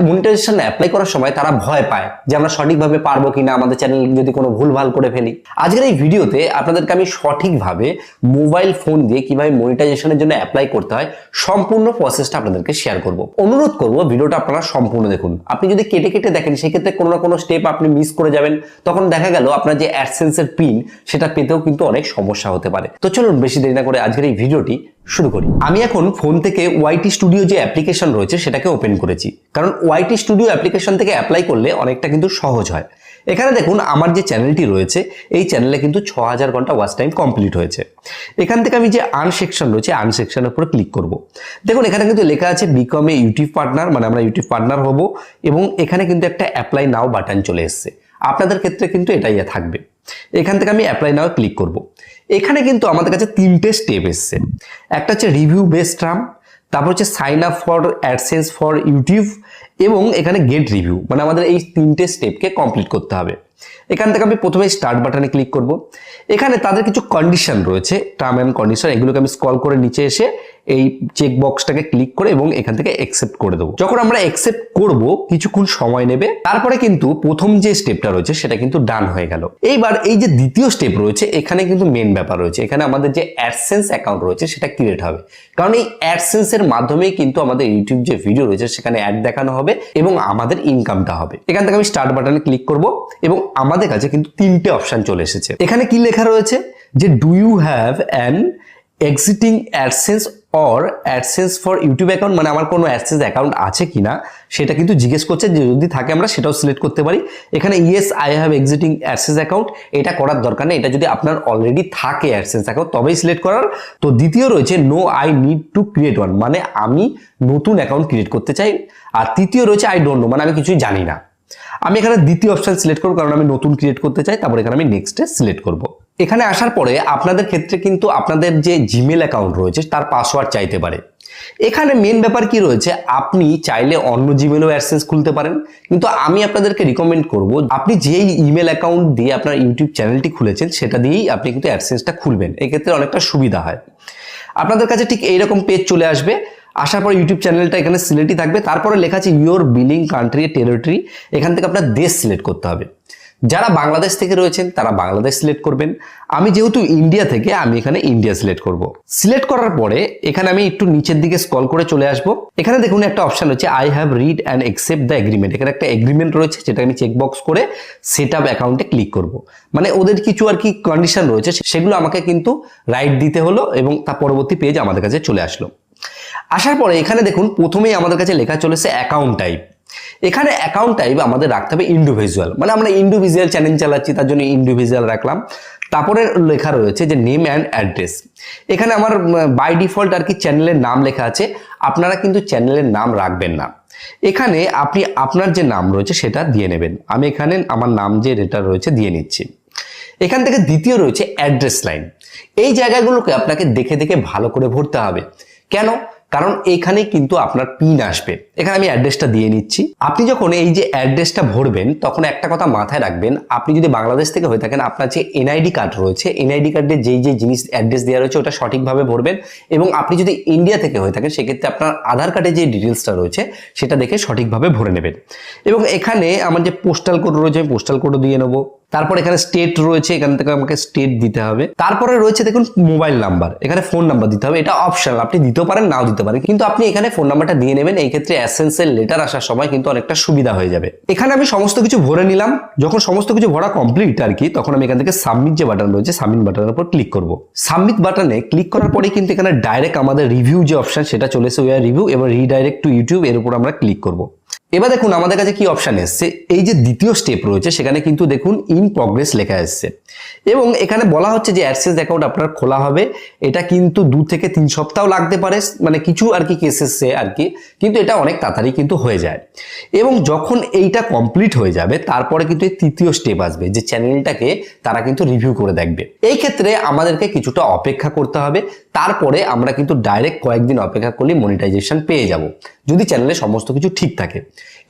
Monetization apply করার সময় তারা ভয় পায় যে আমরা সঠিকভাবে পারবো কিনা, আমাদের চ্যানেল যদি কোনো ভুলভাল করে ফেলি। আজকের এই ভিডিওতে আপনাদেরকে আমি সঠিকভাবে মোবাইল ফোন দিয়ে কিভাবে মনিটাইজেশনের জন্য অ্যাপ্লাই করতে হয় সম্পূর্ণ প্রসেসটা আপনাদেরকে শেয়ার করব। অনুরোধ করব ভিডিওটা আপনারা সম্পূর্ণ দেখুন। আপনি যদি কেটে কেটে দেখেন সেক্ষেত্রে কোনো না কোনো স্টেপ আপনি মিস করে যাবেন, তখন দেখা গেল আপনার যে অ্যাডসেন্সের পিন সেটা পেতেও কিন্তু অনেক সমস্যা হতে পারে। তো চলুন বেশি দেরি না করে আজকের এই ভিডিওটি শুরু করি। আমি এখন ফোন থেকে ওয়াইটি স্টুডিও যে অ্যাপ্লিকেশন রয়েছে সেটাকে ওপেন করেছি, কারণ ওয়াইটি স্টুডিও অ্যাপ্লিকেশন থেকে অ্যাপ্লাই করলে অনেকটা কিন্তু সহজ হয়। এখানে দেখুন আমার যে চ্যানেলটি রয়েছে এই চ্যানেলে কিন্তু 6000 ঘন্টা ওয়াচ টাইম কমপ্লিট হয়েছে। এখান থেকে আমি যে আর্ন সেকশন রয়েছে আর্ন সেকশনের উপরে ক্লিক করব। দেখুন এখানে কিন্তু লেখা আছে বিকম এ ইউটিউব পার্টনার, মানে আমরা ইউটিউব পার্টনার হব, এবং এখানে কিন্তু একটা অ্যাপ্লাই নাও বাটন চলে এসেছে। আপনাদের ক্ষেত্রে কিন্তু এটাই থাকবে। এখান থেকে আমি অ্যাপ্লাই নাও ক্লিক করব। এখানে কিন্তু আমাদের কাছে 3টে স্টেপ এসছে। একটা হচ্ছে রিভিউ বেসড টার্ম, তারপর হচ্ছে sign up for AdSense for YouTube, এবং এখানে গেট রিভিউ, মানে আমাদের এই 3টে স্টেপকে কমপ্লিট করতে হবে। এখান থেকে আমি প্রথমে স্টার্ট বাটনে ক্লিক করব। এখানে তাদের কিছু কন্ডিশন রয়েছে, টার্ম অ্যান্ড কন্ডিশন, এগুলোকে আমি স্ক্রল করে নিচে এসে এই চেক বক্সটাকে ক্লিক করে এবং এখান থেকে অ্যাকসেপ্ট করে দেবো। যখন আমরা অ্যাকসেপ্ট করব কিছুক্ষণ সময় নেবে, তারপরে কিন্তু প্রথম যে স্টেপটা রয়েছে সেটা কিন্তু ডান হয়ে গেল। এইবার এই যে দ্বিতীয় স্টেপ রয়েছে এখানে কিন্তু মেন ব্যাপার রয়েছে। এখানে আমাদের যে অ্যাডসেন্স অ্যাকাউন্ট রয়েছে সেটা ক্রিয়েট হবে, কারণ এই অ্যাডসেন্সের মাধ্যমেই কিন্তু আমাদের ইউটিউব যে ভিডিও রয়েছে সেখানে অ্যাড দেখানো হবে এবং আমাদের ইনকামটা হবে। এখান থেকে আমি স্টার্ট বাটনে ক্লিক করব এবং আমাদের কাছে কিন্তু 3টে অপশন চলে এসেছে। এখানে কি লেখা রয়েছে যে do you have an existing AdSense or AdSense for YouTube account, মানে আমার কোনো অ্যাডসেন্স অ্যাকাউন্ট আছে কিনা সেটা কিন্তু জিজ্ঞেস করছে। যে যদি থাকে আমরা সেটাও সিলেক্ট করতে পারি। এখানে yes I have existing AdSense account, এটা করার দরকার নেই, এটা যদি আপনার অলরেডি থাকে অ্যাডসেন্স অ্যাকাউন্ট তবেই সিলেক্ট করার। তো দ্বিতীয় রয়েছে no I need to create one, মানে আমি নতুন অ্যাকাউন্ট ক্রিয়েট করতে চাই। আর তৃতীয় রয়েছে আই ডোন্ট নো, মানে আমি কিছুই জানি না। আমি এখানে দ্বিতীয় অপশন সিলেক্ট করব, কারণ আমি নতুন ক্রিয়েট করতে চাই। তারপর এখানে আমি নেক্সটে সিলেক্ট করব। এখানে আসার পরে আপনাদের ক্ষেত্রে কিন্তু আপনাদের যে জিমেল অ্যাকাউন্ট রয়েছে তার পাসওয়ার্ড চাইতে পারে। এখানে মেন ব্যাপার কি রয়েছে, আপনি চাইলে অন্য জিমেলও অ্যাডসেন্স খুলতে পারেন, কিন্তু আমি আপনাদেরকে রিকমেন্ড করব আপনি যেই ইমেল অ্যাকাউন্ট দিয়ে আপনার ইউটিউব চ্যানেলটি খুলেছেন সেটা দিয়েই আপনি কিন্তু অ্যাডসেন্সটা খুলবেন। এক্ষেত্রে অনেকটা সুবিধা হয়। আপনাদের কাছে ঠিক এইরকম পেজ চলে আসবে। আসার পর ইউটিউব চ্যানেলটা এখানে সিলেক্টই থাকবে। তারপরে লেখা আছে ইউর বিলিং কান্ট্রি টেরিটরি, এখান থেকে আপনার দেশ সিলেক্ট করতে হবে। যারা বাংলাদেশ থেকে রয়েছেন তারা বাংলাদেশ সিলেক্ট করবেন। আমি যেহেতু ইন্ডিয়া থেকে আমি এখানে ইন্ডিয়া সিলেক্ট করব। সিলেক্ট করার পরে এখানে আমি একটু নিচের দিকে স্ক্রল করে চলে আসব। এখানে দেখুন একটা অপশন রয়েছে I have read and accept the agreement. এখানে একটা এগ্রিমেন্ট রয়েছে যেটা আমি চেকবক্স করে সেট আপ অ্যাকাউন্টে ক্লিক করব। মানে ওদের কিছু আর কি কন্ডিশন রয়েছে সেগুলো আমাকে কিন্তু রাইট দিতে হলো এবং তার পরবর্তী পেজ আমাদের কাছে চলে আসলো। আসার পরে এখানে দেখুন প্রথমেই আমাদের কাছে লেখা চলেছে অ্যাকাউন্ট টাইপ। এখানে অ্যাকাউন্ট টাইপ আমাদের রাখতে হবে ইন্ডিভিজুয়াল, মানে আমরা ইন্ডিভিজুয়াল চ্যানেল চালাচ্ছি তার জন্য ইন্ডিভিজুয়াল রাখলাম। তারপরে লেখা রয়েছে যে নেম অ্যান্ড অ্যাড্রেস। এখানে আমার বাই ডিফল্ট আর কি চ্যানেলের নাম লেখা আছে, আপনারা কিন্তু চ্যানেলের নাম রাখবেন না। এখানে আপনি আপনার যে নাম রয়েছে সেটা দিয়ে নেবেন। আমি এখানে আমার নাম যে এটা রয়েছে দিয়ে নিচ্ছি। এখান থেকে দ্বিতীয় রয়েছে অ্যাড্রেস লাইন। এই জায়গাগুলোকে আপনাকে দেখে দেখে ভালো করে ভরতে হবে। কেন? কারণ এখানে কিন্তু আপনার পিন আসবে। এখানে আমি অ্যাড্রেসটা দিয়ে নিচ্ছি। আপনি যখন এই যে অ্যাড্রেসটা ভরবেন তখন একটা কথা মাথায় রাখবেন, আপনি যদি বাংলাদেশ থেকে হয়ে থাকেন আপনার যে এনআইডি কার্ড রয়েছে এনআইডি কার্ডে যেই যে জিনিস অ্যাড্রেস দেওয়া রয়েছে ওটা সঠিকভাবে ভরবেন, এবং আপনি যদি ইন্ডিয়া থেকে হয়ে থাকেন সেক্ষেত্রে আপনার আধার কার্ডে যে ডিটেলসটা রয়েছে সেটা দেখে সঠিকভাবে ভরে নেবেন। এবং এখানে আমার যে পোস্টাল কোড রয়েছে আমি পোস্টাল কোডও দিয়ে নেবো। তারপর এখানে স্টেট রয়েছে, এখান থেকে আমাকে স্টেট দিতে হবে। তারপরে রয়েছে দেখুন মোবাইল নাম্বার, এখানে ফোন নাম্বার দিতে হবে। এটা অপশনাল, আপনি দিতেও পারেন নাও দিতে পারেন, কিন্তু আপনি এখানে ফোন নাম্বারটা দিয়ে নেবেন। এই ক্ষেত্রে অ্যাডসেন্সের লেটার আসার সময় কিন্তু অনেকটা সুবিধা হয়ে যাবে। এখানে আমি সমস্ত কিছু ভরে নিলাম। যখন সমস্ত কিছু ভরা কমপ্লিট আর কি, তখন আমি এখান থেকে সাবমিট যে বাটন রয়েছে সাবমিট বাটনের উপর ক্লিক করব। সাবমিট বাটনে ক্লিক করার পরেই কিন্তু এখানে ডাইরেক্ট আমাদের রিভিউ যে অপশন সেটা চলে এসে ওয়ার রিভিউ এবং রিডাইরেক্ট টু ইউটিউব, এর উপর আমরা ক্লিক করব। এবার দেখুন আমাদের কাছে কি অপশন এসছে, এই যে দ্বিতীয় স্টেপ রয়েছে সেখানে কিন্তু দেখুন ইন প্রগ্রেস লেখা এসছে এবং এখানে বলা হচ্ছে যে অ্যাডসেন্স অ্যাকাউন্ট আপনার খোলা হবে। এটা কিন্তু 2 থেকে 3 সপ্তাহ লাগতে পারে, মানে কিছু আর কি কেসেসে আর কি, কিন্তু এটা অনেক তাড়াতাড়ি কিন্তু হয়ে যায়। এবং যখন এইটা কমপ্লিট হয়ে যাবে তারপরে কিন্তু এই তৃতীয় স্টেপ আসবে যে চ্যানেলটাকে তারা কিন্তু রিভিউ করে দেখবে। এই ক্ষেত্রে আমাদেরকে কিছুটা অপেক্ষা করতে হবে, তারপরে আমরা কিন্তু ডাইরেক্ট কয়েকদিন অপেক্ষা করলে মনিটাইজেশন পেয়ে যাব। যদি চ্যানেলে সমস্ত কিছু ঠিক থাকে।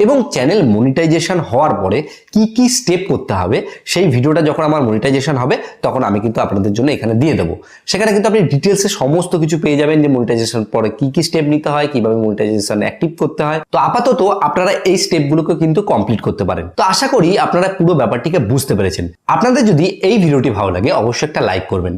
এবং চ্যানেল মনিটাইজেশন হওয়ার পরে কি কি স্টেপ করতে হবে সেই ভিডিওটা যখন আমার মনিটাইজেশন হবে তখন আমি কিন্তু আপনাদের জন্য এখানে দিয়ে দেবো। সেখানে কিন্তু আপনি ডিটেলসে সমস্ত কিছু পেয়ে যাবেন যে মনিটাইজেশন পরে কি কি স্টেপ নিতে হয়, কিভাবে মনিটাইজেশন অ্যাক্টিভ করতে হয়। তো আপাতত আপনারা এই স্টেপগুলোকে কিন্তু কমপ্লিট করতে পারেন। তো আশা করি আপনারা পুরো ব্যাপারটিকে বুঝতে পেরেছেন। আপনাদের যদি এই ভিডিওটি ভালো লাগে অবশ্যই একটা লাইক করবেন।